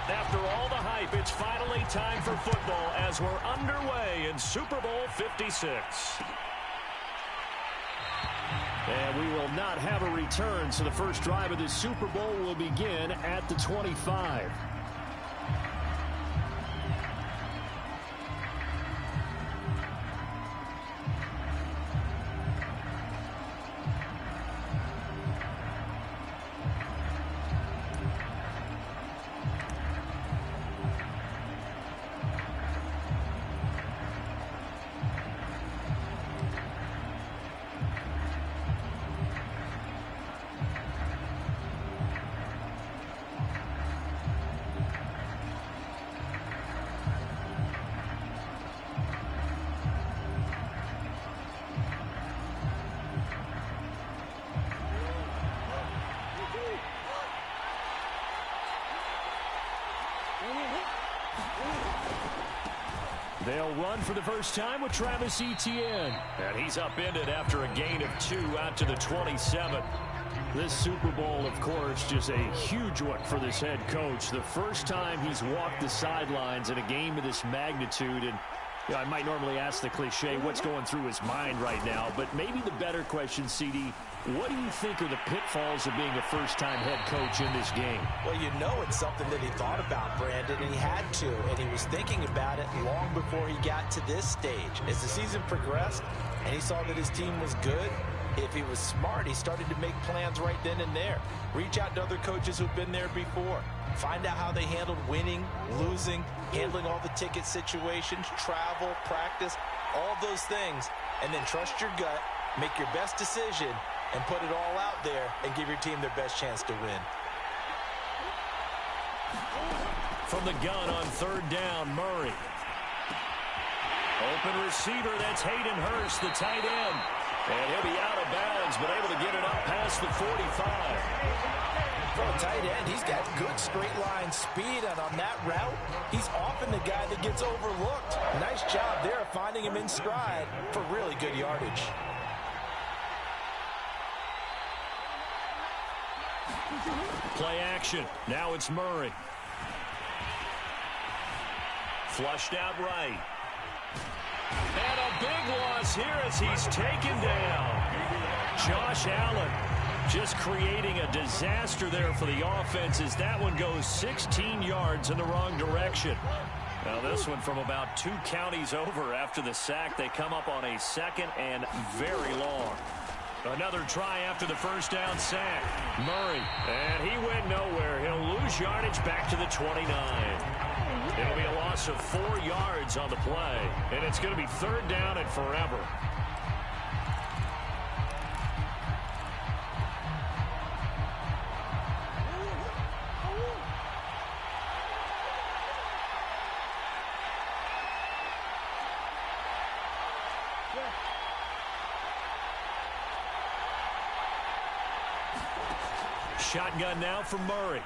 After all the hype, it's finally time for football as we're underway in Super Bowl 56. And we will not have a return, so the first drive of this Super Bowl will begin at the 25. They'll run for the first time with Travis Etienne. And he's upended after a gain of 2 out to the 27. This Super Bowl, of course, just a huge one for this head coach. The first time he's walked the sidelines in a game of this magnitude. And I might normally ask the cliche, what's going through his mind right now? But maybe the better question, CD, what do you think are the pitfalls of being a first-time head coach in this game? Well, you know it's something that he thought about, Brandon, and he had to, and he was thinking about it long before he got to this stage. As the season progressed and he saw that his team was good, if he was smart, he started to make plans right then and there. Reach out to other coaches who've been there before. Find out how they handled winning, losing, handling all the ticket situations, travel, practice, all those things, and then trust your gut, make your best decision, and put it all out there and give your team their best chance to win. From the gun on third down, Murray. Open receiver, that's Hayden Hurst, the tight end. And he'll be out of bounds, but able to get it up past the 45. For a tight end, he's got good straight line speed, and on that route, he's often the guy that gets overlooked. Nice job there finding him in stride for really good yardage. Play action. Now it's Murray. Flushed out right. And a big loss here as he's taken down. Josh Allen just creating a disaster there for the offense as that one goes 16 yards in the wrong direction. Now this one from about 2 counties over after the sack. They come up on a second and very long. Another try after the first down sack. Murray, and he went nowhere. He'll lose yardage back to the 29. It'll be a loss of 4 yards on the play, and it's going to be third down and forever. Shotgun now for Murray.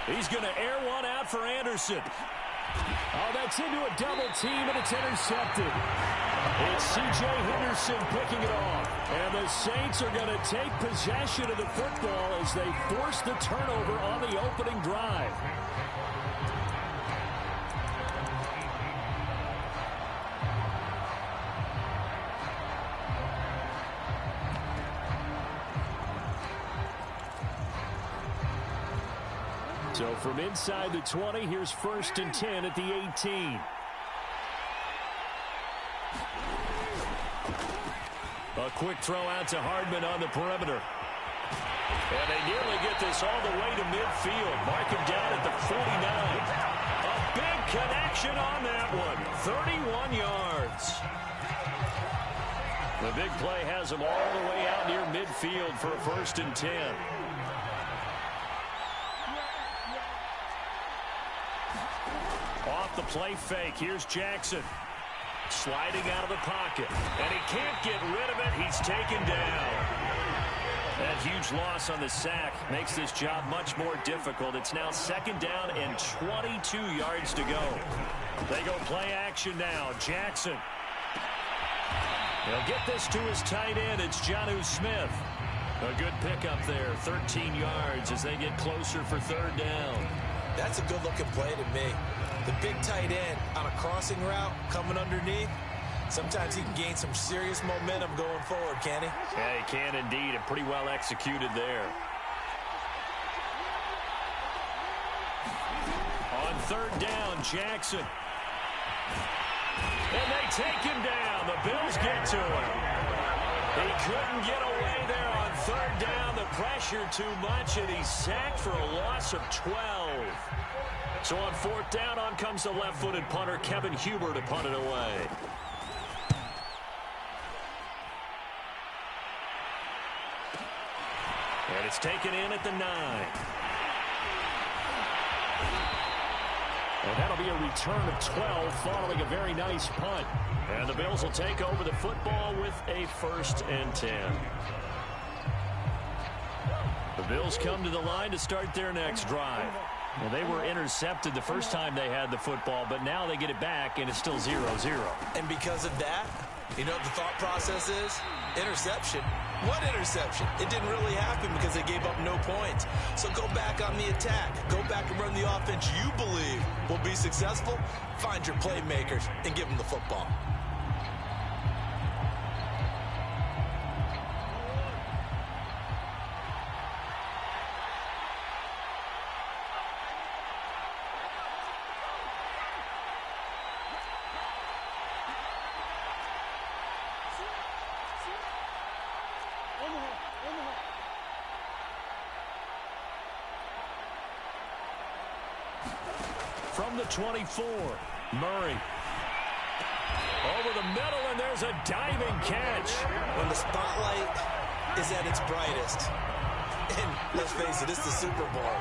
He's going to air one out for Anderson. Oh, that's into a double team, and it's intercepted. It's C.J. Henderson picking it off. And the Saints are going to take possession of the football as they force the turnover on the opening drive. So from inside the 20, here's 1st and 10 at the 18. A quick throw out to Hardman on the perimeter. And they nearly get this all the way to midfield. Mark him down at the 49. A big connection on that one. 31 yards. The big play has him all the way out near midfield for a 1st and 10. Off the play fake, here's Jackson. Sliding out of the pocket. And he can't get rid of it. He's taken down. That huge loss on the sack makes this job much more difficult. It's now 2nd down and 22 yards to go. They go play action now. Jackson. He'll get this to his tight end. It's Jonnu Smith. A good pickup there. 13 yards as they get closer for 3rd down. That's a good-looking play to me. The big tight end on a crossing route coming underneath. Sometimes he can gain some serious momentum going forward, can he? Yeah, he can indeed, and pretty well executed there. On third down, Jackson. And they take him down. The Bills get to him. He couldn't get away there on third down. The pressure too much, and he's sacked for a loss of 12. So on fourth down, on comes the left-footed punter, Kevin Huber, to punt it away. And it's taken in at the 9. And that'll be a return of 12 following a very nice punt. And the Bills will take over the football with a 1st and 10. The Bills come to the line to start their next drive. Well, they were intercepted the first time they had the football, but now they get it back, and it's still 0-0. And because of that, you know what the thought process is? Interception. What interception? It didn't really happen because they gave up no points. So go back on the attack. Go back and run the offense you believe will be successful. Find your playmakers and give them the football. From the 24, Murray. Over the middle, and there's a diving catch. When the spotlight is at its brightest, and let's face it, it's the Super Bowl,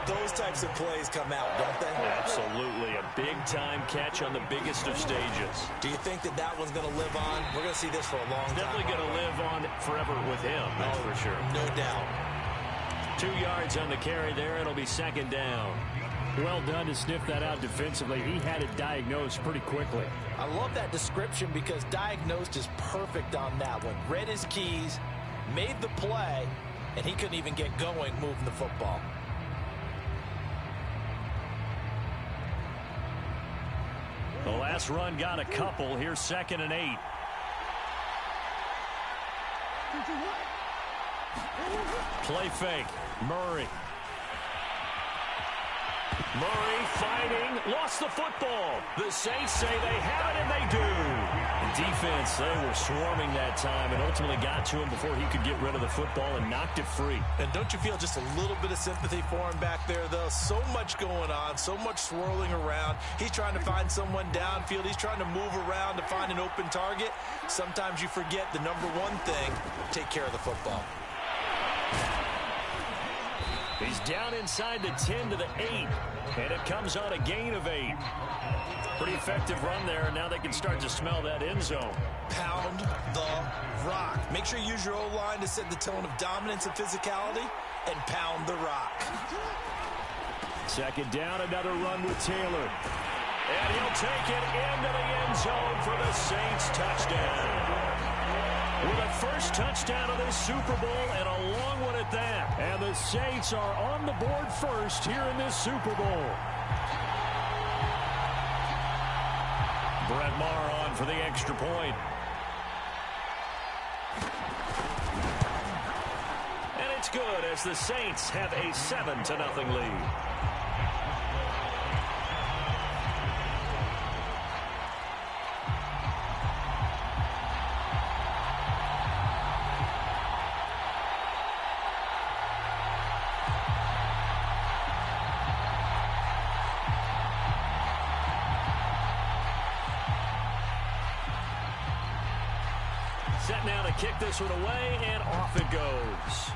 those types of plays come out, don't they? Absolutely. A big-time catch on the biggest of stages. Do you think that that one's going to live on? We're going to see this for a long time. Definitely going to live on forever with him, that's for sure. No doubt. 2 yards on the carry there. It'll be 2nd down. Well done to sniff that out defensively. He had it diagnosed pretty quickly. I love that description because diagnosed is perfect on that one. Read his keys, made the play, and he couldn't even get going moving the football. The last run got a couple. Here's 2nd and 8. Play fake. Murray. Murray fighting, lost the football. The Saints say they have it, and they do. The defense, they were swarming that time and ultimately got to him before he could get rid of the football and knocked it free. And don't you feel just a little bit of sympathy for him back there, though? So much going on, so much swirling around. He's trying to find someone downfield. He's trying to move around to find an open target. Sometimes you forget the number one thing, take care of the football. He's down inside the 10 to the 8, and it comes on a gain of 8. Pretty effective run there, and now they can start to smell that end zone. Pound the rock. Make sure you use your O-line to set the tone of dominance and physicality, and pound the rock. 2nd down, another run with Taylor. And he'll take it into the end zone for the Saints touchdown. With a first touchdown of this Super Bowl and a long one at that. And the Saints are on the board first here in this Super Bowl. Brett Maher on for the extra point. And it's good as the Saints have a 7-0 lead. Set now to kick this one away, and off it goes.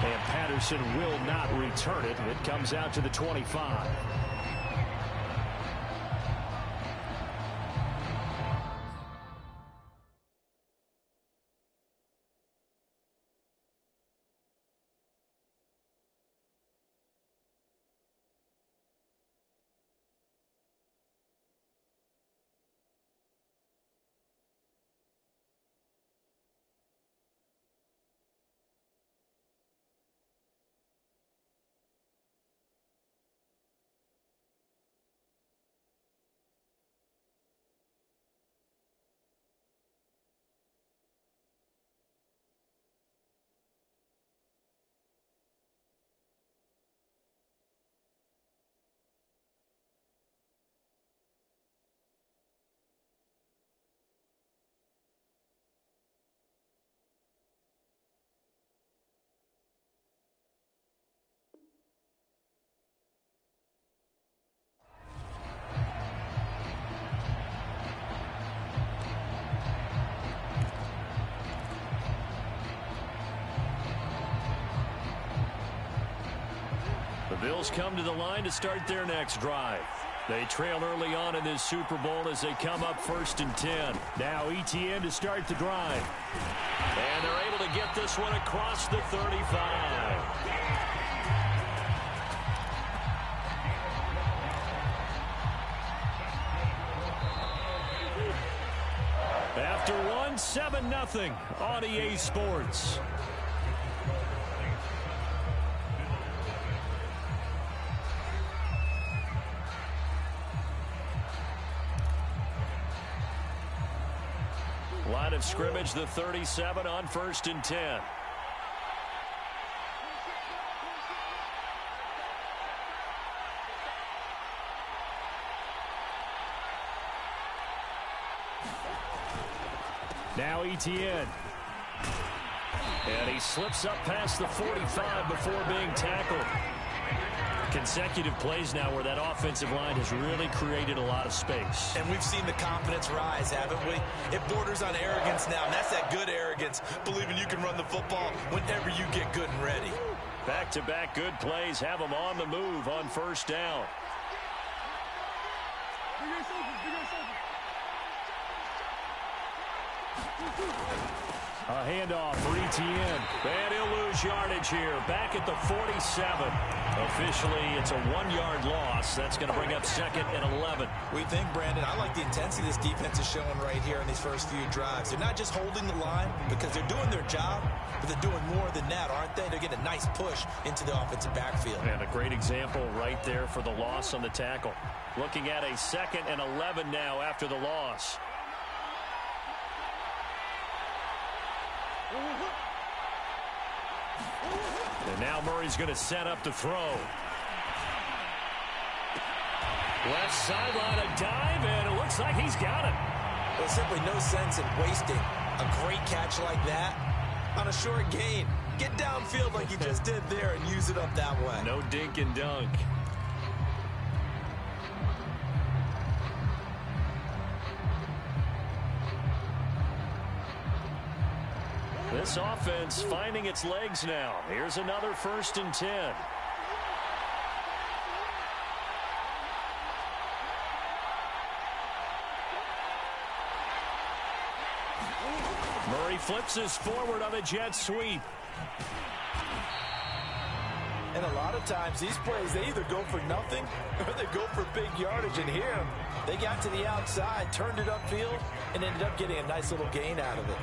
And Patterson will not return it. It comes out to the 25. Bills come to the line to start their next drive. They trail early on in this Super Bowl as they come up 1st and 10. Now ETN to start the drive. And they're able to get this one across the 35. After one, 7-0 on EA Sports. Line of scrimmage, the 37 on 1st and 10. Now ETN. And he slips up past the 45 before being tackled. Consecutive plays now where that offensive line has really created a lot of space. And we've seen the confidence rise, haven't we? It borders on arrogance now, and that's that good arrogance, believing you can run the football whenever you get good and ready. Back-to-back good plays have them on the move on 1st down. A handoff for ETN. And he'll lose yardage here. Back at the 47. Officially, it's a 1-yard loss. That's going to bring up 2nd and 11. We think, Brandon, I like the intensity this defense is showing right here in these first few drives. They're not just holding the line because they're doing their job, but they're doing more than that, aren't they? They're getting a nice push into the offensive backfield. And a great example right there for the loss on the tackle. Looking at a 2nd and 11 now after the loss. And now Murray's going to set up to throw. Left sideline, a dive, and it looks like he's got it. There's simply no sense in wasting a great catch like that on a short gain. Get downfield like he just did there and use it up that way. No dink and dunk. This offense finding its legs now. Here's another 1st and 10. Murray flips this forward on a jet sweep. And a lot of times these plays, they either go for nothing or they go for big yardage. And here, they got to the outside, turned it upfield, and ended up getting a nice little gain out of it.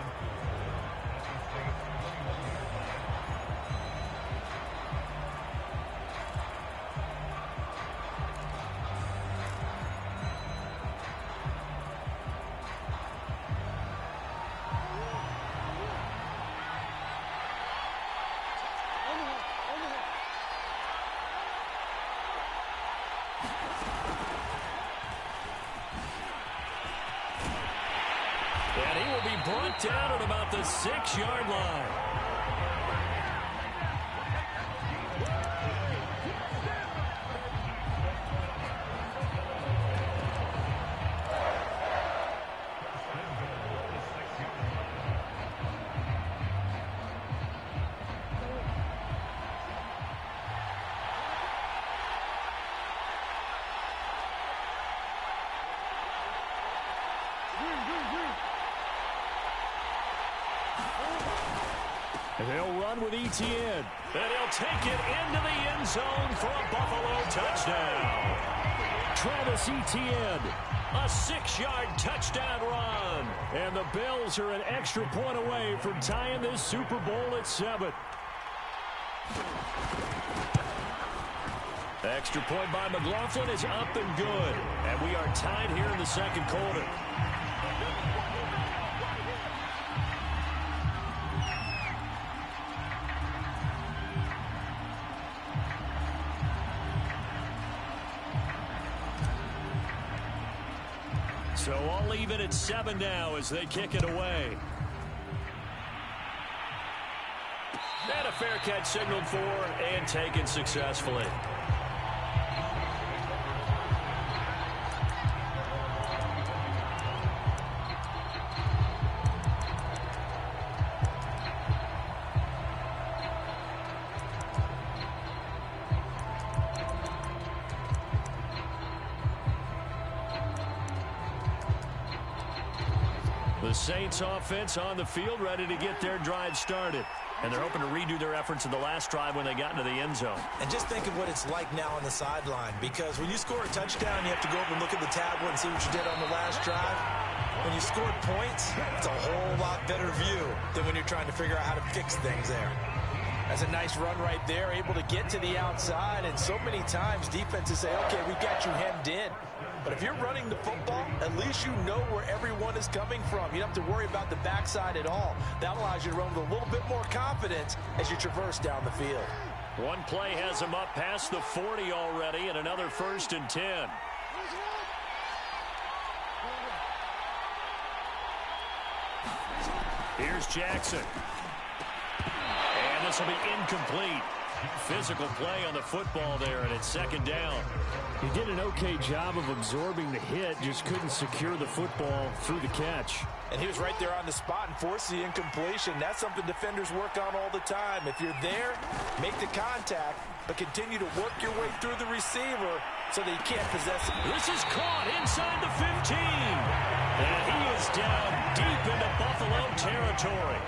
And he will be brought down at about the 6-yard line. They'll run with ETN. And he'll take it into the end zone for a Buffalo touchdown. Travis Etienne, a 6-yard touchdown run. And the Bills are an extra point away from tying this Super Bowl at 7. Extra point by McLaughlin is up and good. And we are tied here in the second quarter. So all even at 7 now as they kick it away. And a fair catch signaled for and taken successfully. The Saints offense on the field, ready to get their drive started. And they're hoping to redo their efforts in the last drive when they got into the end zone. And just think of what it's like now on the sideline, because when you score a touchdown, you have to go up and look at the tablet and see what you did on the last drive. When you scored points, it's a whole lot better view than when you're trying to figure out how to fix things there. That's a nice run right there, able to get to the outside, and so many times defenses say, okay, we got you hemmed in. But if you're running the football, at least you know where everyone is coming from. You don't have to worry about the backside at all. That allows you to run with a little bit more confidence as you traverse down the field. One play has him up past the 40 already, and another 1st and 10. Here's Jackson. And this will be incomplete. Physical play on the football there, and it's 2nd down. He did an okay job of absorbing the hit, just couldn't secure the football through the catch. And he was right there on the spot and forced the incompletion. That's something defenders work on all the time. If you're there, make the contact, but continue to work your way through the receiver so that he can't possess it. This is caught inside the 15. And he is down deep into Buffalo territory.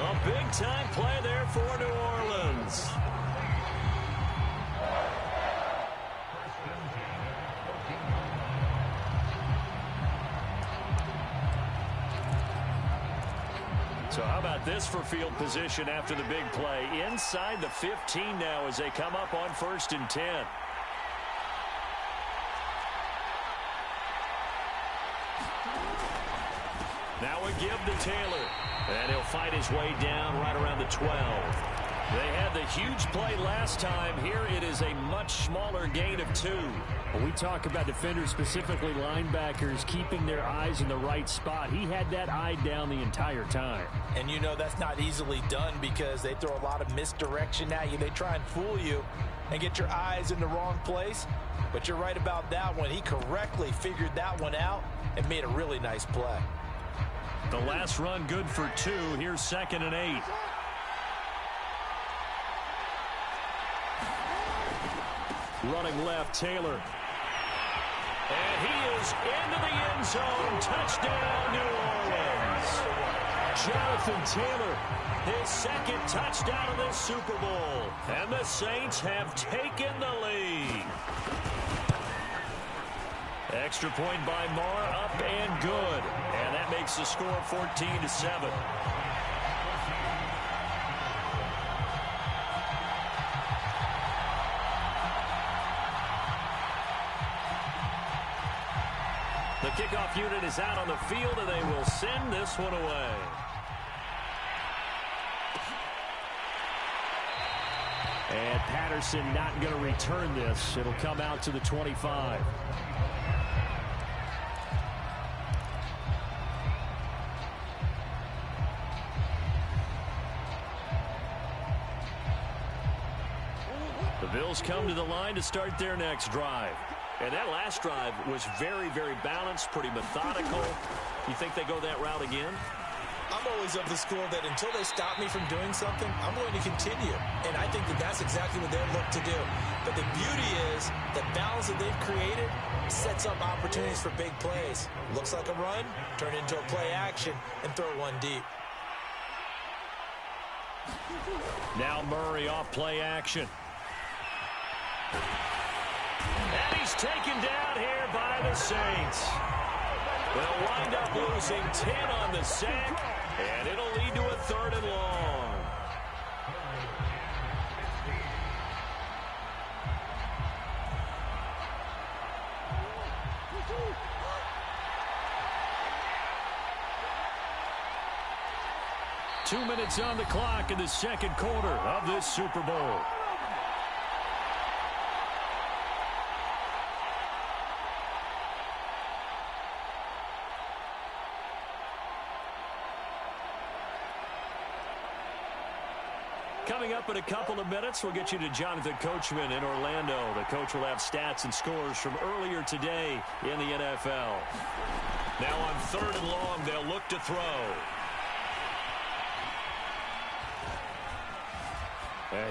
A big-time play there for New Orleans. So how about this for field position after the big play? Inside the 15 now as they come up on 1st and 10. Now a give to Taylor. And he'll fight his way down right around the 12. They had the huge play last time. Here it is a much smaller gain of 2. When we talk about defenders, specifically linebackers, keeping their eyes in the right spot, he had that eye down the entire time. And you know that's not easily done because they throw a lot of misdirection at you. They try and fool you and get your eyes in the wrong place. But you're right about that one. He correctly figured that one out and made a really nice play. The last run good for 2. Here's 2nd and 8. Running left, Taylor. And he is into the end zone. Touchdown, New Orleans. Jonathan Taylor, his 2nd touchdown of this Super Bowl. And the Saints have taken the lead. Extra point by Marr, up and good. And that makes the score 14-7. The kickoff unit is out on the field, and they will send this one away. And Patterson not going to return this. It'll come out to the 25. The Bills come to the line to start their next drive. And that last drive was very, very balanced, pretty methodical. You think they go that route again? I'm always of the school that until they stop me from doing something, I'm going to continue. And I think that that's exactly what they'll look to do. But the beauty is the balance that they've created sets up opportunities for big plays. Looks like a run, turn it into a play action, and throw one deep. Now Murray off play action. And he's taken down here by the Saints. They'll wind up losing 10 on the sack, and it'll lead to a 3rd and long. Two minutes on the clock in the 2nd quarter of this Super Bowl. Coming up in a couple of minutes, we'll get you to Jonathan Coachman in Orlando. The coach will have stats and scores from earlier today in the NFL. Now on 3rd and long, they'll look to throw.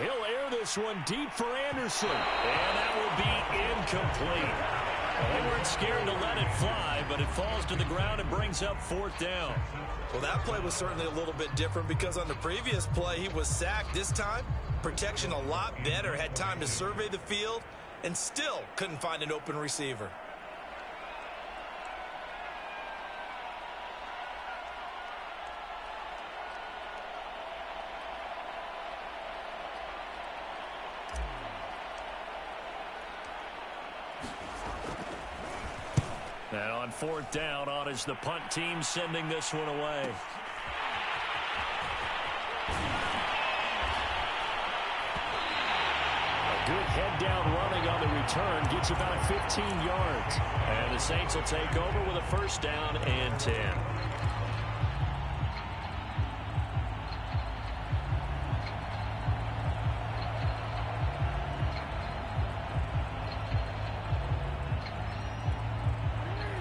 He'll air this one deep for Anderson. And that will be incomplete. Well, they weren't scared to let it fly, but it falls to the ground and brings up 4th down. Well, that play was certainly a little bit different because on the previous play, he was sacked. This time, protection a lot better, had time to survey the field, and still couldn't find an open receiver. And on 4th down, on is the punt team sending this one away. A good head-down running on the return gets about 15 yards. And the Saints will take over with a 1st down and 10.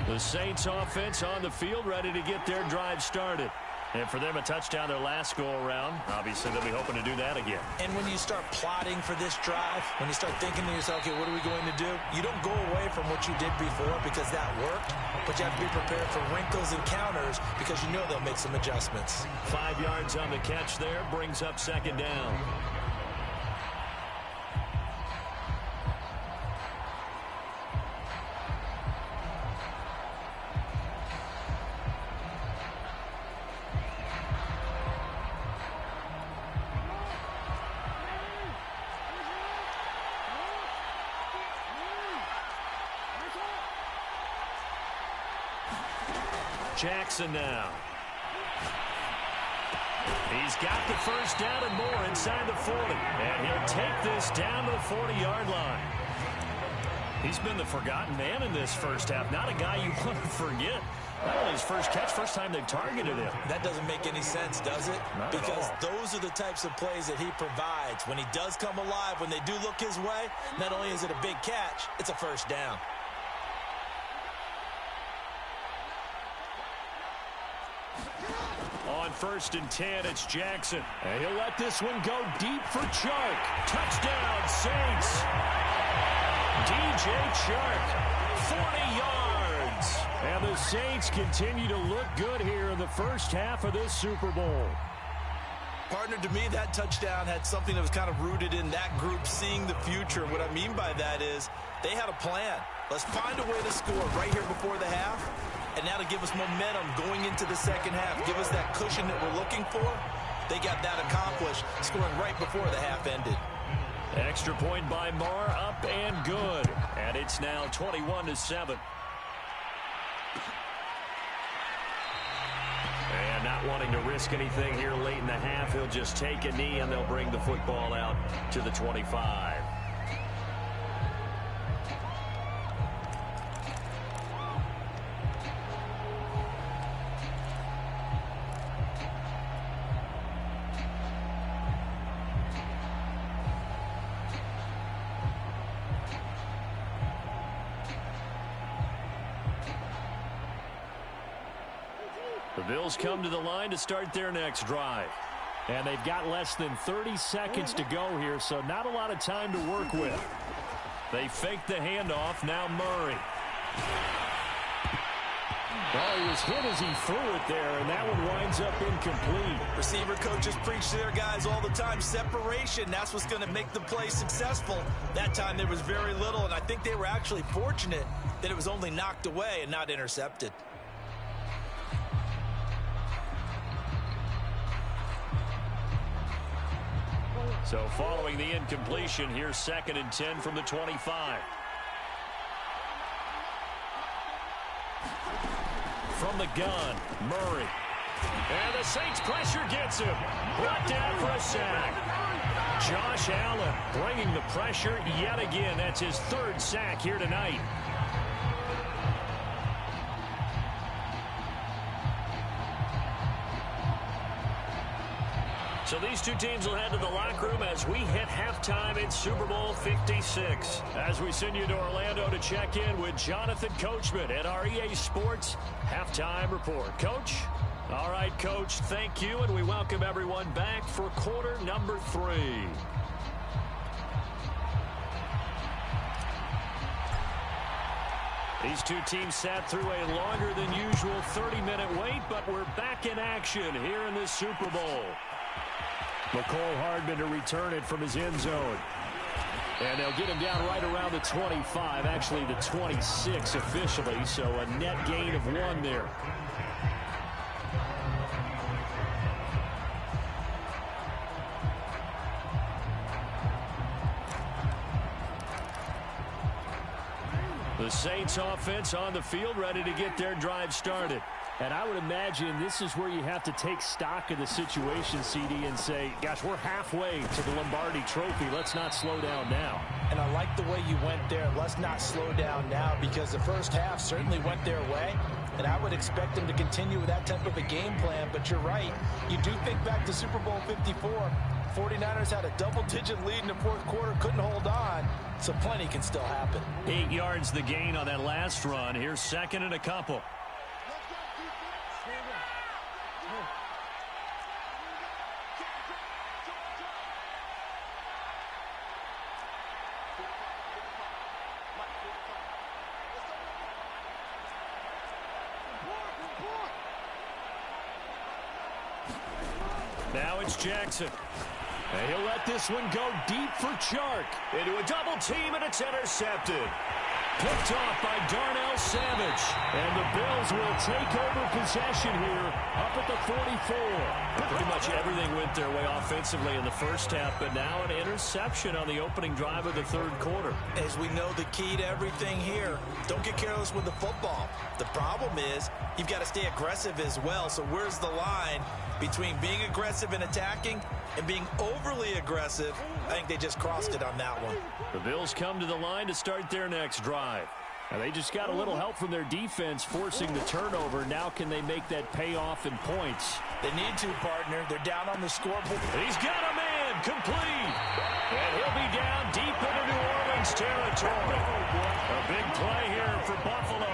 The Saints offense on the field, ready to get their drive started. And for them, a touchdown their last go-around. Obviously, they'll be hoping to do that again. And when you start plotting for this drive, when you start thinking to yourself, okay, what are we going to do? You don't go away from what you did before because that worked, but you have to be prepared for wrinkles and counters because you know they'll make some adjustments. 5 yards on the catch there, brings up 2nd down. Jackson now. He's got the 1st down and more inside the 40. And he'll take this down to the 40-yard line. He's been the forgotten man in this first half. Not a guy you want to forget. Not only his first catch, first time they've targeted him. That doesn't make any sense, does it? Not because at all. those are the types of plays that he provides. When he does come alive, when they do look his way, not only is it a big catch, it's a 1st down. On 1st and 10, it's Jackson. And he'll let this one go deep for Chark. Touchdown, Saints. DJ Chark, 40 yards. And the Saints continue to look good here in the first half of this Super Bowl. Partner, to me, that touchdown had something that was kind of rooted in that group seeing the future. What I mean by that is they had a plan. Let's find a way to score right here before the half. And now to give us momentum going into the second half, give us that cushion that we're looking for. They got that accomplished, scoring right before the half ended. Extra point by Marr, up and good. And it's now 21-7. And not wanting to risk anything here late in the half, he'll just take a knee and they'll bring the football out to the 25. The Bills come to the line to start their next drive. And they've got less than 30 seconds to go here, so not a lot of time to work with. They fake the handoff, now Murray. Well, he was hit as he threw it there, and that one winds up incomplete. Receiver coaches preach to their guys all the time. Separation, that's what's going to make the play successful. That time there was very little, and I think they were actually fortunate that it was only knocked away and not intercepted. So following the incompletion, here's 2nd and 10 from the 25. From the gun, Murray. And the Saints pressure gets him. Brought down for a sack. Josh Allen bringing the pressure yet again. That's his 3rd sack here tonight. So these two teams will head to the locker room as we hit halftime in Super Bowl 56. As we send you to Orlando to check in with Jonathan Coachman at our EA Sports Halftime Report. Coach? All right, Coach, thank you, and we welcome everyone back for quarter number 3. These two teams sat through a longer than usual 30-minute wait, but we're back in action here in the Super Bowl. McCole Hardman to return it from his end zone. And they'll get him down right around the 25, actually the 26 officially, so a net gain of 1 there. The Saints offense on the field, ready to get their drive started. And I would imagine this is where you have to take stock of the situation, CD, and say, gosh, we're halfway to the Lombardi Trophy. Let's not slow down now. And I like the way you went there. Let's not slow down now, because the first half certainly went their way. And I would expect them to continue with that type of a game plan. But you're right. You do think back to Super Bowl 54. 49ers had a double-digit lead in the fourth quarter, couldn't hold on, so plenty can still happen. 8 yards the gain on that last run. Here's second and a couple. Now it's Jackson. And he'll let this one go deep for Chark. Into a double team, and it's intercepted. Picked off by Darnell Savage. And the Bills will take over possession here up at the 44. Pretty much everything went their way offensively in the first half, but now an interception on the opening drive of the third quarter. As we know, the key to everything here, don't get careless with the football. The problem is you've got to stay aggressive as well. So where's the line between being aggressive and attacking and being overly aggressive? I think they just crossed it on that one. The Bills come to the line to start their next drive. And they just got a little help from their defense forcing the turnover. Now can they make that pay off in points? They need to, partner. They're down on the scoreboard. He's got a man complete. And he'll be down deep into New Orleans territory. A big play here for Buffalo.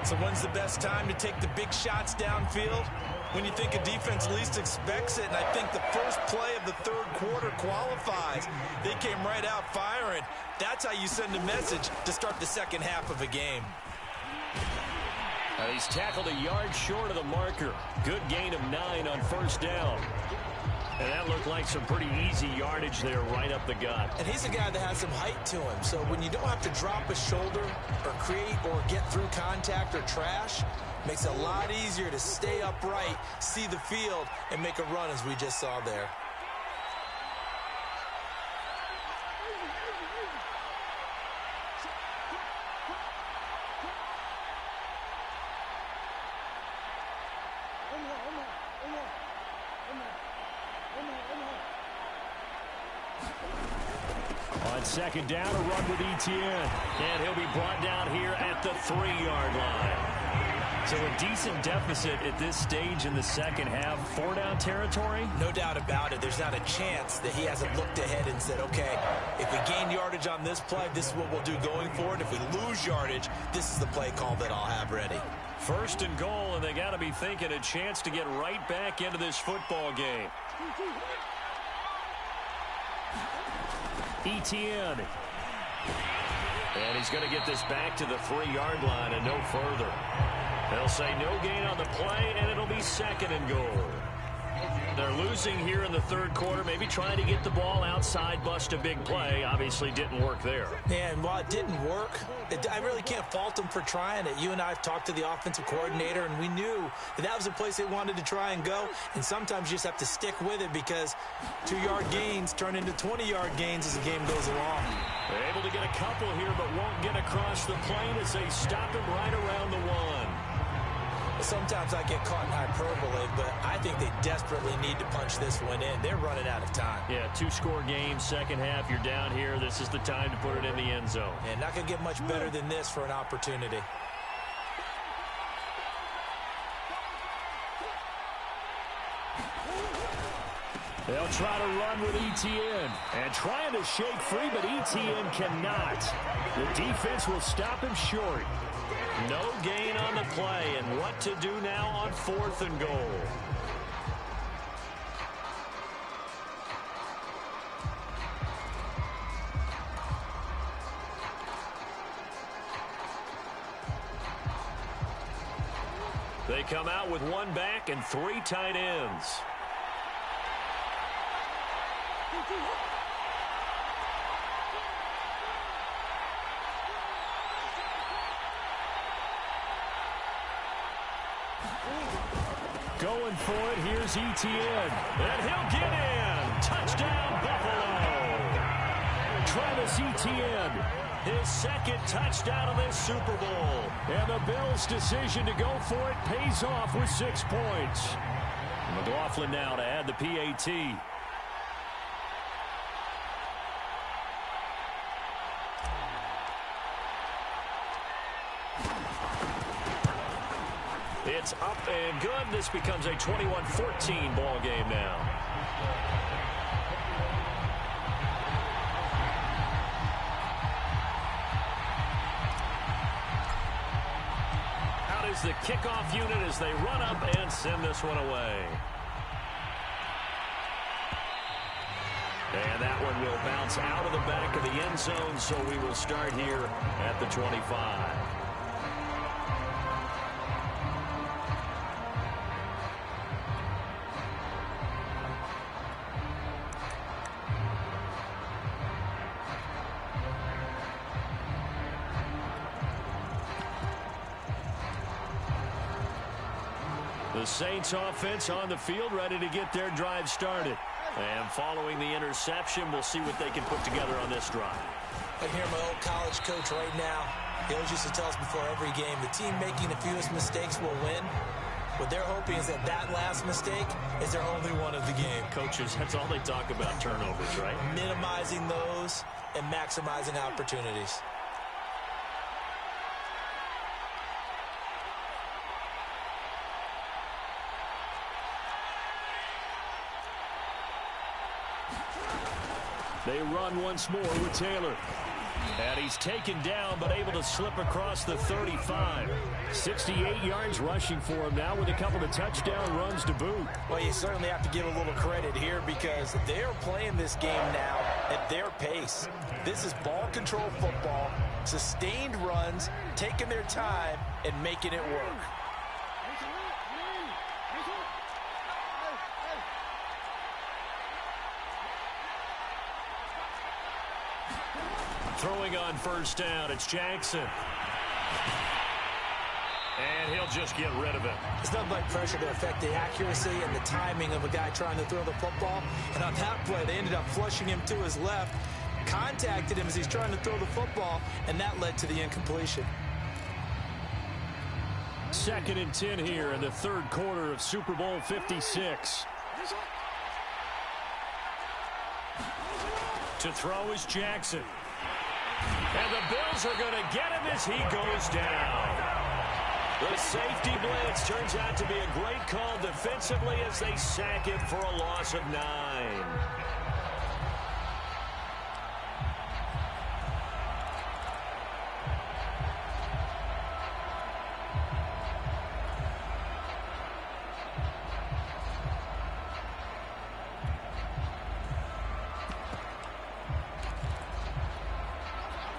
So when's the best time to take the big shots downfield? When you think a defense least expects it, and I think the first play of the third quarter qualifies. They came right out firing. That's how you send a message to start the second half of a game. He's tackled a yard short of the marker. Good gain of 9 on first down. And that looked like some pretty easy yardage there right up the gut. And he's a guy that has some height to him. So when you don't have to drop a shoulder or create or get through contact or trash, makes it a lot easier to stay upright, see the field, and make a run as we just saw there. On second down, a run with Etienne. And he'll be brought down here at the 3-yard line. So a decent deficit at this stage in the second half. 4-down territory? No doubt about it. There's not a chance that he hasn't looked ahead and said, okay, if we gain yardage on this play, this is what we'll do going forward. If we lose yardage, this is the play call that I'll have ready. First and goal, and they got to be thinking a chance to get right back into this football game. Etienne. And he's going to get this back to the 3-yard line and no further. They'll say no gain on the play, and it'll be second and goal. They're losing here in the third quarter, maybe trying to get the ball outside, bust a big play. Obviously didn't work there. Yeah, and while it didn't work, I really can't fault them for trying it. You and I have talked to the offensive coordinator, and we knew that was a place they wanted to try and go. And sometimes you just have to stick with it because 2-yard gains turn into 20-yard gains as the game goes along. They're able to get a couple here, but won't get across the plane as they stop him right around the 1. Sometimes I get caught in hyperbole, but I think they desperately need to punch this one in. They're running out of time. Yeah, 2-score game, second half, you're down here. This is the time to put it in the end zone. And not going to get much better than this for an opportunity. They'll try to run with Etienne. And trying to shake free, but Etienne cannot. The defense will stop him short. No gain on the play, and what to do now on 4th and goal. They come out with one back and 3 tight ends. Going for it, here's ETN. And he'll get in. Touchdown, Buffalo. Travis Etienne. His second touchdown of this Super Bowl. And the Bills' decision to go for it pays off with 6 points. McLaughlin now to add the PAT. It's up and good. This becomes a 21-14 ball game now. Out is the kickoff unit as they run up and send this one away. And that one will bounce out of the back of the end zone, so we will start here at the 25. The Saints offense on the field, ready to get their drive started. And following the interception, we'll see what they can put together on this drive. I hear my old college coach right now. He always used to tell us before every game, the team making the fewest mistakes will win. What they're hoping is that that last mistake is their only one of the game. Coaches, that's all they talk about, turnovers, right? Minimizing those and maximizing opportunities. They run once more with Taylor. And he's taken down, but able to slip across the 35. 68 yards rushing for him now with a couple of touchdown runs to boot. Well, you certainly have to give a little credit here because they're playing this game now at their pace. This is ball control football, sustained runs, taking their time, and making it work. Throwing on first down, it's Jackson. And he'll just get rid of it. It's nothing like pressure to affect the accuracy and the timing of a guy trying to throw the football. And on that play, they ended up flushing him to his left, contacted him as he's trying to throw the football, and that led to the incompletion. 2nd and 10 here in the third quarter of Super Bowl 56. To throw is Jackson. And the Bills are going to get him as he goes down. The safety blitz turns out to be a great call defensively as they sack him for a loss of 9.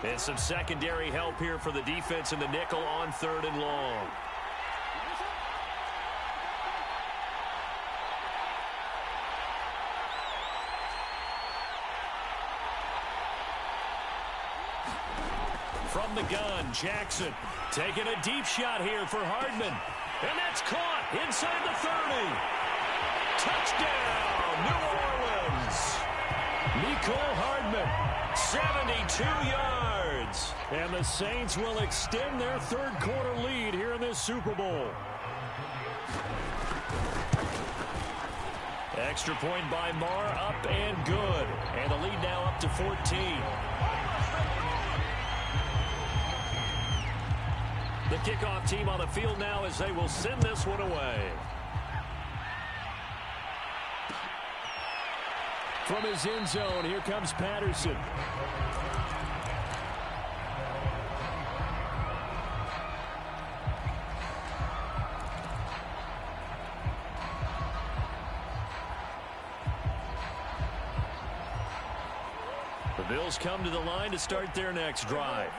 And some secondary help here for the defense in the nickel on 3rd and long. From the gun, Jackson taking a deep shot here for Hardman. And that's caught inside the 30. Touchdown, New Orleans. Mecole Hardman. 72 yards. And the Saints will extend their third quarter lead here in this Super Bowl. Extra point by Marr, up and good. And the lead now up to 14. The kickoff team on the field now as they will send this one away. From his end zone, here comes Patterson. The Bills come to the line to start their next drive.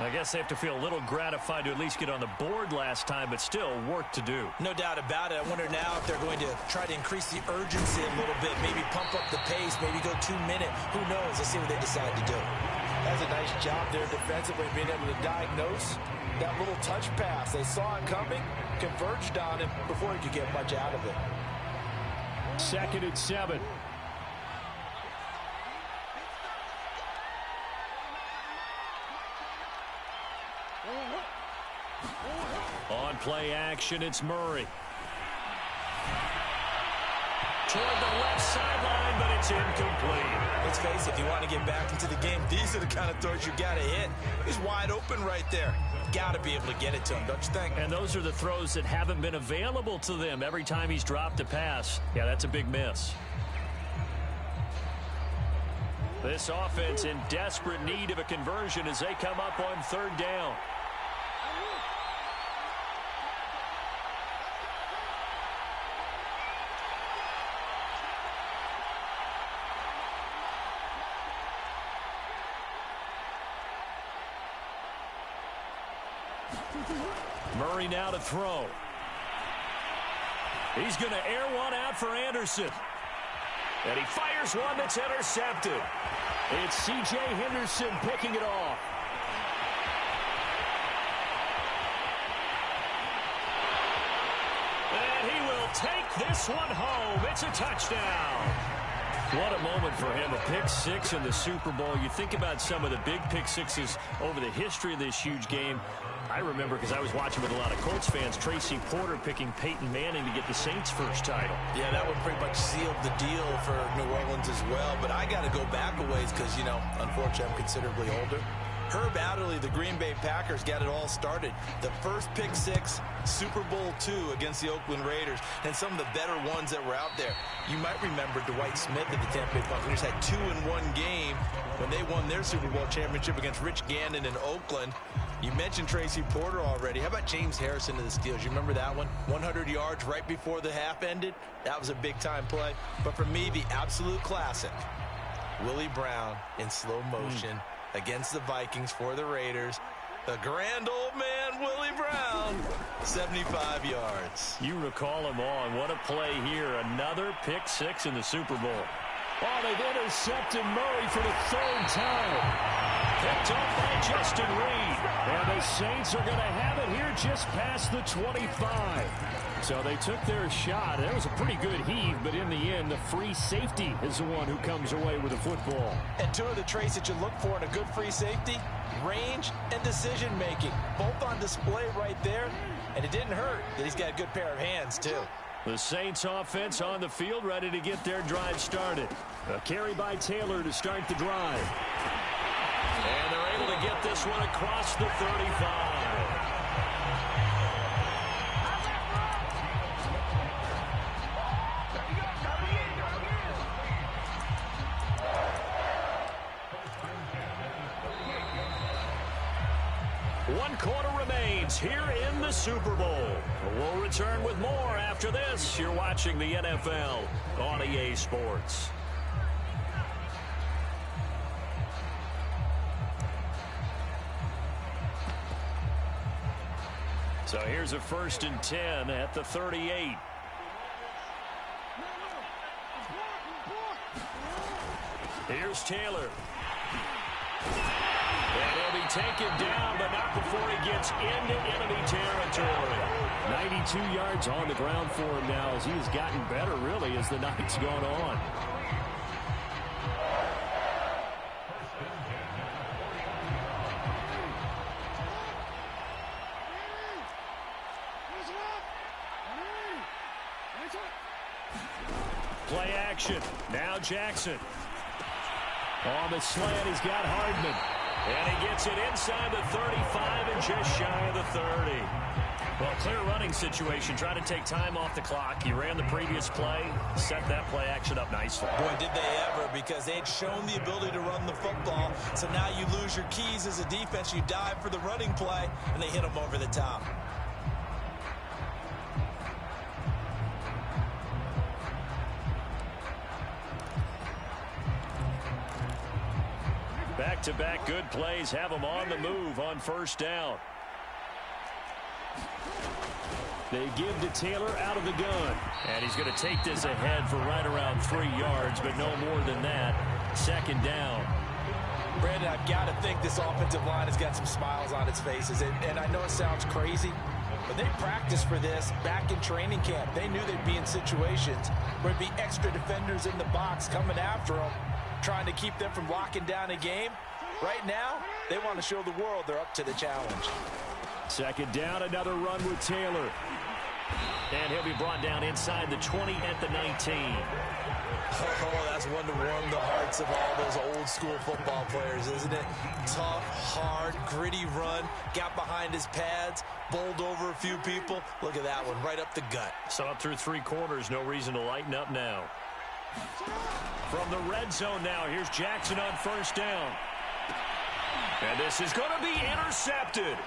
I guess they have to feel a little gratified to at least get on the board last time, but still work to do. No doubt about it. I wonder now if they're going to try to increase the urgency a little bit, maybe pump up the pace, maybe go 2 minute. Who knows? Let's see what they decide to do. That's a nice job there defensively, being able to diagnose that little touch pass. They saw it coming, converged on it before he could get much out of it. 2nd and 7. On play action, it's Murray. Toward the left sideline, but it's incomplete. Let's face it, if you want to get back into the game, these are the kind of throws you got to hit. He's wide open right there. Got to be able to get it to him, don't you think? And those are the throws that haven't been available to them every time he's dropped a pass. Yeah, that's a big miss. This offense in desperate need of a conversion as they come up on 3rd down. Murray now to throw. He's going to air one out for Anderson. And he fires one that's intercepted. It's C.J. Henderson picking it off. And he will take this one home. It's a touchdown. What a moment for him, a pick 6 in the Super Bowl. You think about some of the big pick 6s over the history of this huge game. I remember, because I was watching with a lot of Colts fans, Tracy Porter picking Peyton Manning to get the Saints' first title. Yeah, that one pretty much sealed the deal for New Orleans as well. But I got to go back a ways because, you know, unfortunately I'm considerably older. Herb Adderley, the Green Bay Packers, got it all started. The first pick 6, Super Bowl II against the Oakland Raiders, and some of the better ones that were out there. You might remember Dwight Smith of the Tampa Bay Buccaneers had 2 in one game when they won their Super Bowl championship against Rich Gannon in Oakland. You mentioned Tracy Porter already. How about James Harrison of the Steelers? You remember that one? 100 yards right before the half ended. That was a big-time play. But for me, the absolute classic, Willie Brown in slow motion against the Vikings for the Raiders. The grand old man, Willie Brown, 75 yards. You recall him on. What a play here. Another pick 6 in the Super Bowl. Oh, they've intercepted Murray for the 3rd time. Picked up by Justin Reed. And the Saints are going to have it here just past the 25. So they took their shot. That was a pretty good heave, but in the end, the free safety is the one who comes away with the football. And 2 of the traits that you look for in a good free safety, range and decision-making. Both on display right there, and it didn't hurt that he's got a good pair of hands, too. The Saints offense on the field, ready to get their drive started. A carry by Taylor to start the drive. And they're able to get this one across the 35. One quarter remains here in the Super Bowl. We'll return with more after this. You're watching the NFL on EA Sports. So here's a 1st and 10 at the 38. Here's Taylor. And he'll be taken down, but not before he gets into enemy territory. 92 yards on the ground for him now as he's gotten better, really, as the night's gone on. Play action. Now Jackson. On the slant, he's got Hardman. And he gets it inside the 35 and just shy of the 30. Well, clear running situation. Trying to take time off the clock. He ran the previous play, set that play action up nicely. Boy, did they ever, because they had shown the ability to run the football. So now you lose your keys as a defense. You dive for the running play, and they hit them over the top. Back-to-back good plays have them on the move on first down. They give to Taylor out of the gun. And he's going to take this ahead for right around 3 yards, but no more than that. Second down. Brandon, I've got to think this offensive line has got some smiles on its faces. And I know it sounds crazy, but they practiced for this back in training camp. They knew they'd be in situations where there'd be extra defenders in the box coming after them, trying to keep them from locking down a game. Right now, they want to show the world they're up to the challenge. Second down, another run with Taylor. And he'll be brought down inside the 20 at the 19. Oh, that's one to warm the hearts of all those old school football players, isn't it? Tough, hard, gritty run, got behind his pads, bowled over a few people. Look at that one, right up the gut. So up through 3 quarters, no reason to lighten up now. From the red zone now, here's Jackson on first down. And this is going to be intercepted.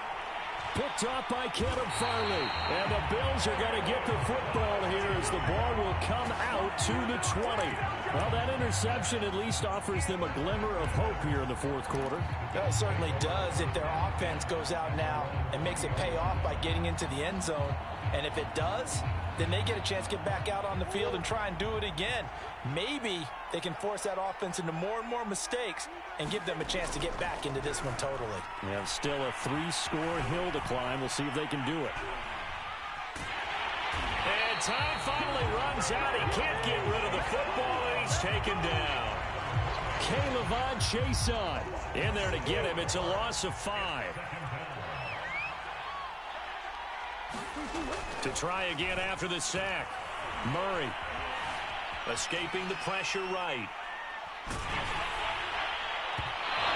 Picked off by Caleb Farley. And the Bills are going to get the football here as the ball will come out to the 20. Well, that interception at least offers them a glimmer of hope here in the fourth quarter. That certainly does if their offense goes out now and makes it pay off by getting into the end zone. And if it does, then they get a chance to get back out on the field and try and do it again. Maybe they can force that offense into more and more mistakes and give them a chance to get back into this one totally. Yeah, still a 3-score hill to climb. We'll see if they can do it. And time finally runs out. He can't get rid of the football, and he's taken down. K'Lavon Chaisson in there to get him. It's a loss of 5. To try again after the sack. Murray escaping the pressure right.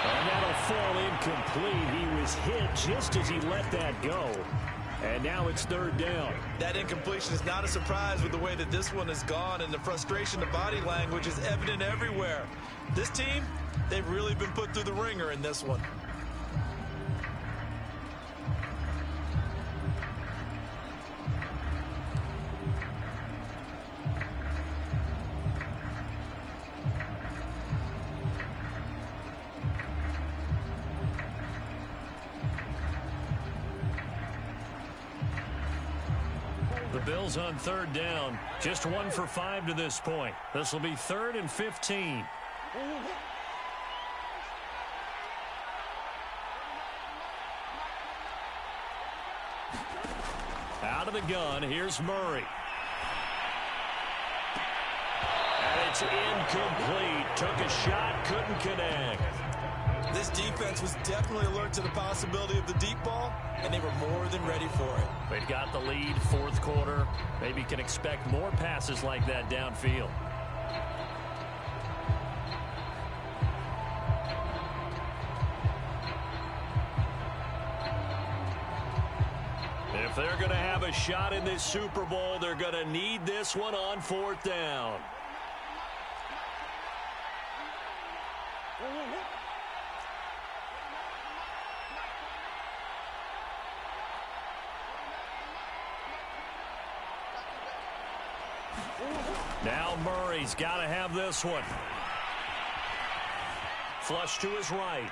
And that'll fall incomplete. He was hit just as he let that go. And now it's third down. That incompletion is not a surprise with the way that this one has gone, and the frustration, the body language is evident everywhere. This team, they've really been put through the ringer in this one. The Bills on third down. Just 1 for 5 to this point. This will be 3rd and 15. Out of the gun, here's Murray. And it's incomplete. Took a shot, couldn't connect. This defense was definitely alert to the possibility of the deep ball, and they were more than ready for it. They've got the lead, fourth quarter. Maybe can expect more passes like that downfield. If they're going to have a shot in this Super Bowl, they're going to need this one on 4th down. Now Murray's got to have this one. Flush to his right.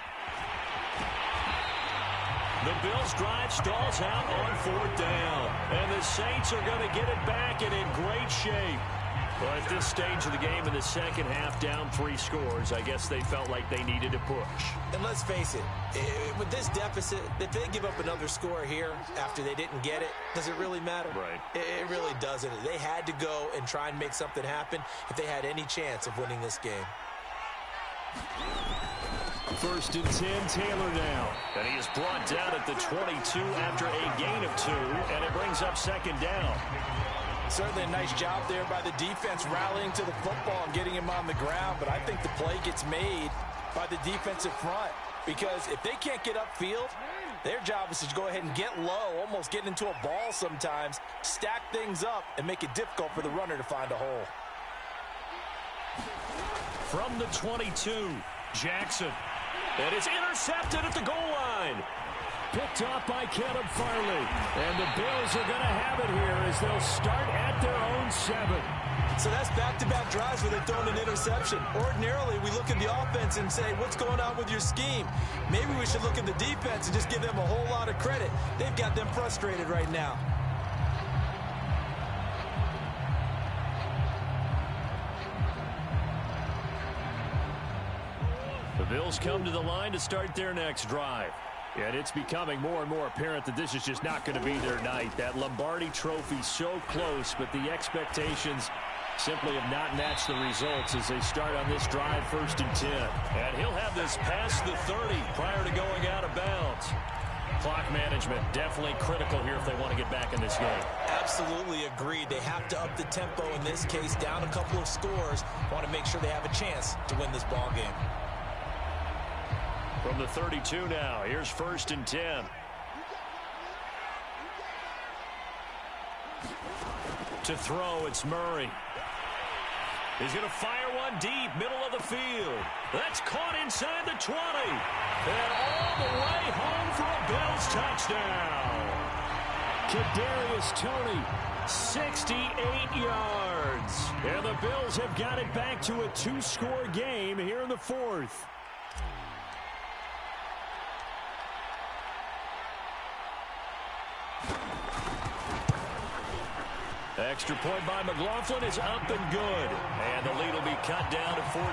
The Bills' drive stalls out on 4th down. And the Saints are going to get it back and in great shape. Well, at this stage of the game in the second half, down 3 scores, I guess they felt like they needed to push. And let's face it, with this deficit, if they give up another score here after they didn't get it, does it really matter? Right. It really doesn't. They had to go and try and make something happen if they had any chance of winning this game. 1st and 10, Taylor down. And he is brought down at the 22 after a gain of 2, and it brings up 2nd down. Certainly a nice job there by the defense rallying to the football and getting him on the ground, but I think the play gets made by the defensive front because if they can't get upfield, their job is to go ahead and get low, almost get into a ball sometimes, stack things up, and make it difficult for the runner to find a hole. From the 22, Jackson. And it's intercepted at the goal line. Picked off by Caleb Farley. And the Bills are going to have it here as they'll start at their own 7. So that's back-to-back drives where they've thrown an interception. Ordinarily, we look at the offense and say, what's going on with your scheme? Maybe we should look at the defense and just give them a whole lot of credit. They've got them frustrated right now. The Bills come to the line to start their next drive. And it's becoming more and more apparent that this is just not going to be their night. That Lombardi trophy so close, but the expectations simply have not matched the results as they start on this drive, 1st and 10. And he'll have this past the 30 prior to going out of bounds. Clock management definitely critical here if they want to get back in this game. Absolutely agreed. They have to up the tempo in this case, down a couple of scores. Want to make sure they have a chance to win this ball game. From the 32 now, here's 1st and 10. To throw, it's Murray. He's going to fire one deep, middle of the field. That's caught inside the 20. And all the way home for a Bills touchdown. Kadarius Toney, 68 yards. And the Bills have got it back to a 2-score game here in the 4th. Extra point by McLaughlin is up and good. And the lead will be cut down to 14.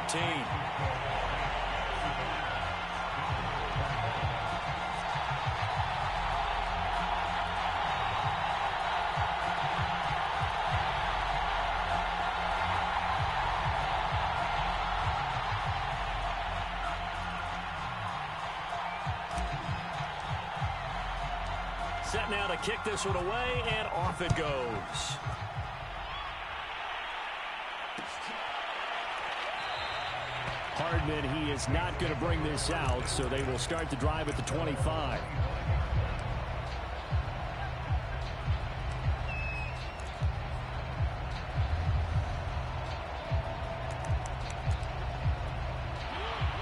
Set now to kick this one away, and off it goes. Hardman, he is not going to bring this out, so they will start the drive at the 25.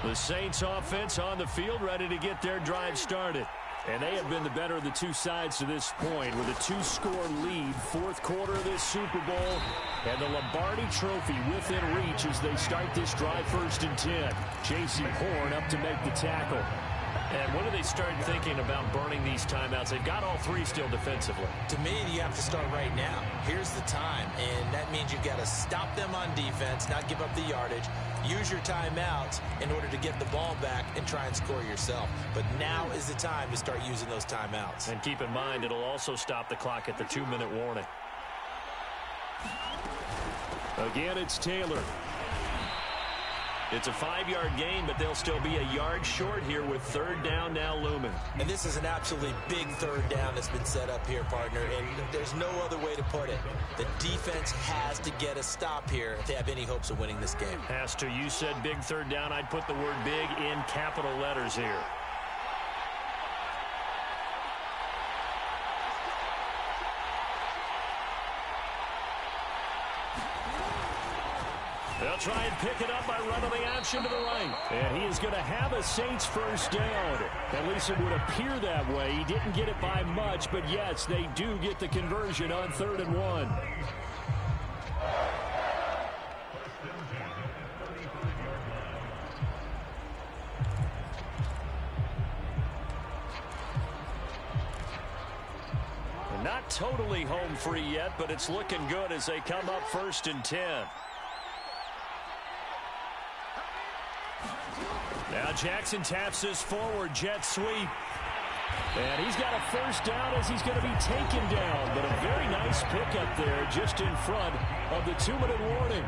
The Saints offense on the field, ready to get their drive started. And they have been the better of the two sides to this point with a 2-score lead, 4th quarter of this Super Bowl, and the Lombardi trophy within reach as they start this drive, 1st and 10. J.C. Horn up to make the tackle. And when do they start thinking about burning these timeouts? They've got all 3 still defensively. To me, you have to start right now. Here's the time, and that means you've got to stop them on defense, not give up the yardage. Use your timeouts in order to get the ball back and try and score yourself. But now is the time to start using those timeouts. And keep in mind, it'll also stop the clock at the 2-minute warning. Again, it's Taylor. It's a 5-yard gain, but they'll still be a yard short here with 3rd down now looming. And this is an absolutely big 3rd down that's been set up here, partner, and there's no other way to put it. The defense has to get a stop here if they have any hopes of winning this game. Has to. You said big 3rd down. I'd put the word big in capital letters here. They'll try and pick it up by running the option to the right. And he is going to have a Saints 1st down. At least it would appear that way. He didn't get it by much, but yes, they do get the conversion on 3rd and 1. Not totally home free yet, but it's looking good as they come up 1st and 10. Now Jackson taps this forward jet sweep. And he's got a 1st down as he's going to be taken down. But a very nice pickup there just in front of the 2-minute warning.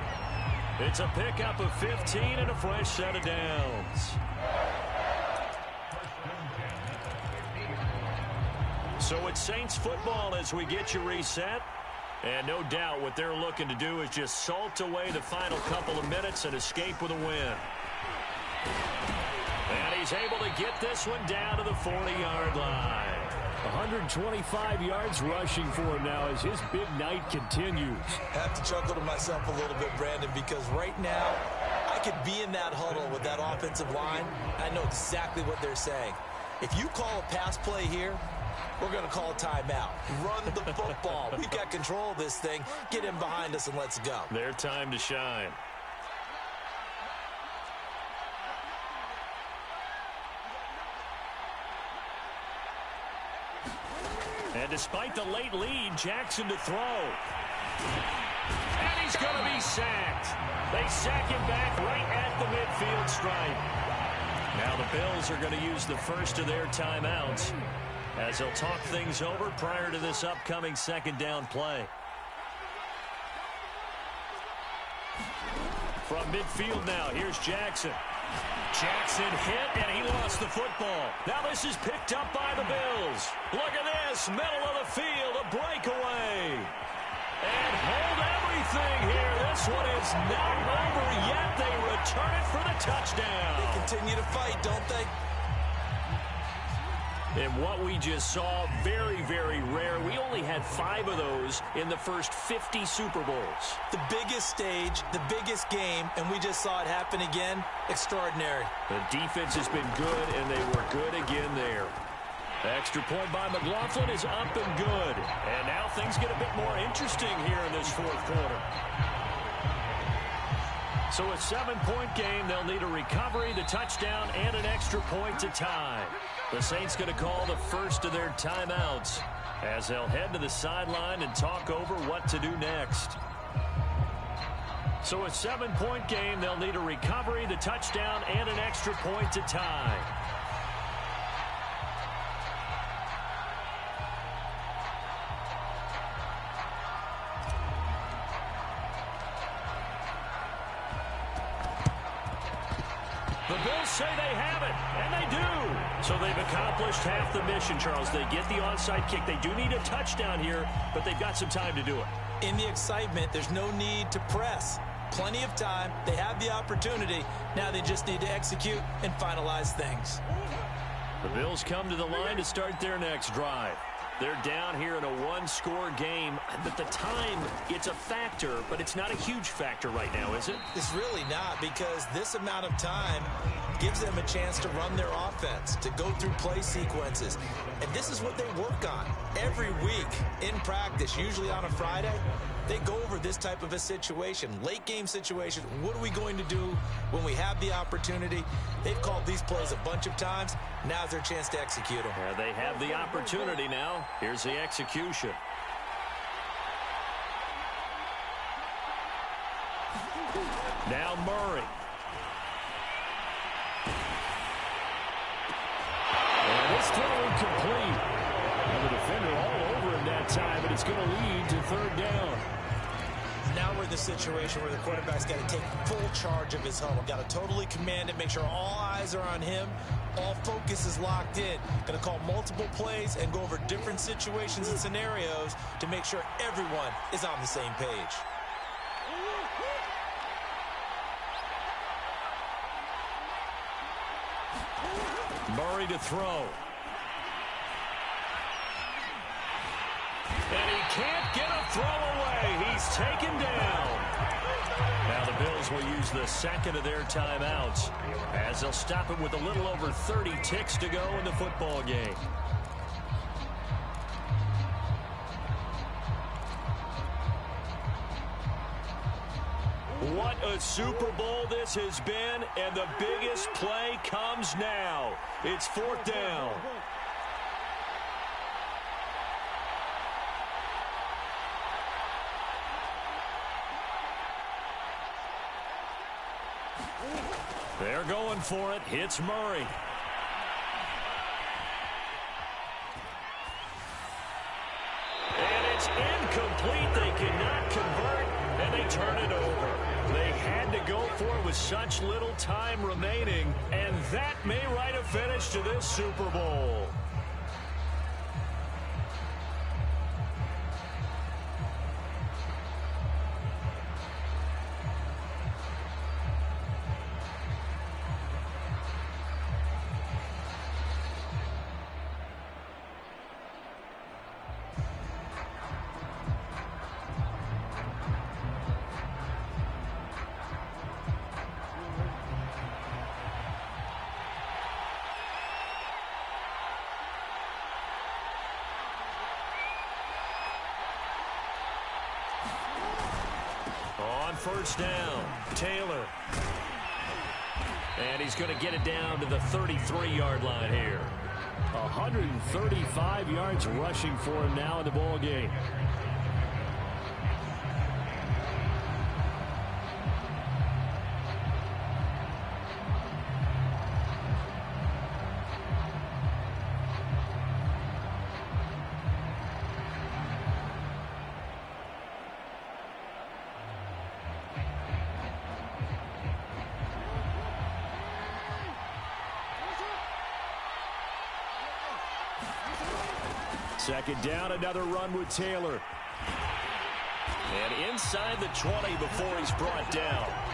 It's a pickup of 15 and a fresh set of downs. So it's Saints football as we get you reset. And no doubt what they're looking to do is just salt away the final couple of minutes and escape with a win. And he's able to get this one down to the 40-yard line. 125 yards rushing for him now as his big night continues. I have to chuckle to myself a little bit, Brandon, because right now I could be in that huddle with that offensive line. I know exactly what they're saying. If you call a pass play here, We're going to call timeout. Run the football. We've got control of this thing. Get him behind us and let's go. Their time to shine. And despite the late lead, Jackson to throw. And he's going to be sacked. They sack him back right at the midfield stripe. Now the Bills are going to use the first of their timeouts as they'll talk things over prior to this upcoming second down play. From midfield now, here's Jackson. Jackson hit, and he lost the football. Now this is picked up by the Bills. Look at this, middle of the field, a breakaway. And hold everything here. This one is not over yet. They return it for the touchdown. They continue to fight, don't they? And what we just saw, very, very rare. We only had 5 of those in the first 50 Super Bowls. The biggest stage, the biggest game, and we just saw it happen again. Extraordinary. The defense has been good, and they were good again there. The extra point by McLaughlin is up and good. And now things get a bit more interesting here in this fourth quarter. So a 7-point game, they'll need a recovery, the touchdown, and an extra point to tie. The Saints going to call the first of their timeouts as they'll head to the sideline and talk over what to do next. So a 7-point game, they'll need a recovery, the touchdown, and an extra point to tie. The Bills say they have it, and they do. So they've accomplished half the mission, Charles. They get the onside kick. They do need a touchdown here, but they've got some time to do it. In the excitement, there's no need to press. Plenty of time. They have the opportunity. Now they just need to execute and finalize things. The Bills come to the line to start their next drive. They're down here in a one-score game. But the time, it's a factor, but it's not a huge factor right now, is it? It's really not, because this amount of time gives them a chance to run their offense, to go through play sequences. And this is what they work on every week in practice, usually on a Friday. They go over this type of a situation, late game situation. What are we going to do when we have the opportunity? They've called these plays a bunch of times. Now's their chance to execute them. Yeah, they have the opportunity now. Here's the execution. Now Murray. And this throw incomplete. And the defender all over him that time, but it's going to lead to third down. Now we're in the situation where the quarterback's got to take full charge of his huddle. Got to totally command it, make sure all eyes are on him. All focus is locked in. Going to call multiple plays and go over different situations and scenarios to make sure everyone is on the same page. Murray to throw. And he can't get a throw away. He's taken down. Now the Bills will use the second of their timeouts as they'll stop it with a little over 30 ticks to go in the football game. What a Super Bowl this has been, and the biggest play comes now. It's fourth down. They're going for it. Hits Murray. And it's incomplete. They cannot convert, and they turn it over. They had to go for it with such little time remaining, and that may write a finish to this Super Bowl. first down. Taylor. And he's going to get it down to the 33-yard line here. 135 yards rushing for him now in the ball game. Second down, another run with Taylor. And inside the 20 before he's brought down.